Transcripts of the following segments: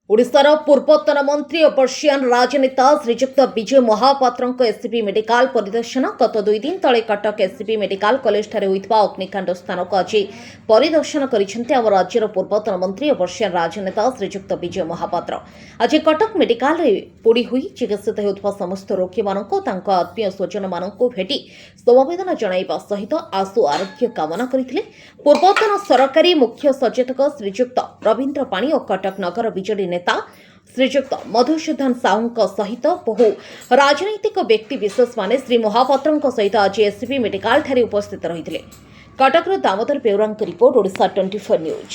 ओडिशार पूर्वतन मंत्री और पर्शियान राजनेता श्रीजुक्त विजय महापात्र एससीपी मेडिकल परिदर्शन गत 2 दिन तले कटक एससीपी मेडिकल कॉलेज ठारे होइतबा अग्निकांड स्थान को आज परिदर्शन करिसेंते आम राज्यर पूर्वतन मंत्री और पर्शियान राजनेता श्रीजुक्त विजय महापात्र। आज कटक मेडिकल रे पोड़ी हुई चिकित्सित होउतबा समस्त रोगी मानक तांको आत्मीय स्वजन मानक भेटी समवेदना जणाइबा सहित आशु आरोग्य कामना करथिले। पूर्वतन सरकारी मुख्य सचेतक श्रीजुक्त रवींद्र पाणी और कटक नगर बीजेडी नेता श्रीजुक्त मधुसूदन साहू सहित बहु राजनैतिक व्यक्ति विशेष माने श्री महापात्र सहित आज एससीपी मेडिकल ठारे उपस्थित रही। Cuttack Damodar Beura report Odisha 24 news.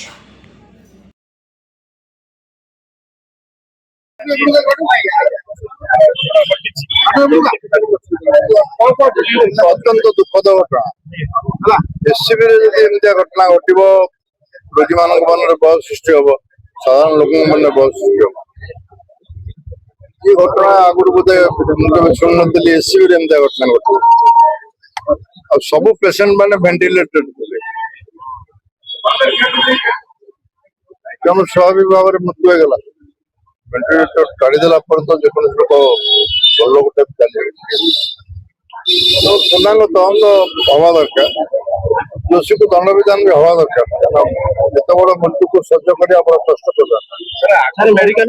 अत्यंत दुखद घटना एससीबी घटना घट रोगी मान मन बहुत सृष्टि हम साधारण लोक मन बहुत सृष्टि हम ये घटना आगुरी बोधे मुझे शुण नी एससीबी घटना घट सब पेसेंट मैंने वेंटिलेटेड थे तेणु स्वाभाविक भाव में मृत्यु होगा वेंटिलेटर काढ़ीदेला तो जेको लोक भल गोटे पूर्णांग तदंत हवा दरकार दोषी को दंड विधान भी हवा दरकार एत बड़ मृत्यु को सह्य करने बड़ा कष्ट मेडिकल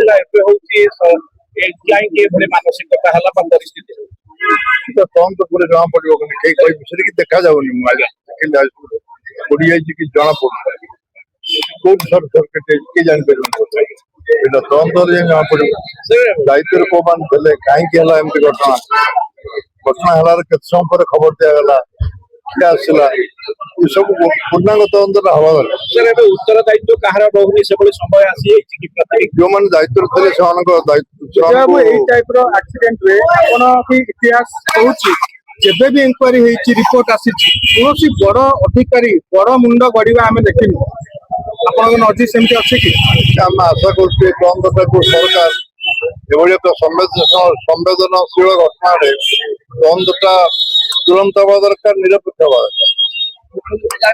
मानसिकता परिस्थिति तदंत पूरे जना पड़ो कई विषय की देखा जाऊनी मुझे पड़ी जाए कि जना पड़ कौट सर्किट किए जापर तदंत जना पड़ो दायित्व कौ मान कहीं एमती घटना घटना है केत समय पर खबर दिगला किए आसला ये सब पूर्णांग तदंत हवा दरकार उत्तर दायित्व कहार रोनी से समय आसी जो मैंने दायित्व थे इतिहास जब भी इंक्वारी रिपोर्ट आसी कौन बड़ अधिकारी बड़ मुंड गढ़ा आम देखिनु आप नजर सेमती अच्छे कि आम आशा कर सरकार एभली एक संवेदनशील घटना तदंतटा तुरंत हवा दरकार निरपेक्ष हवा दरकार।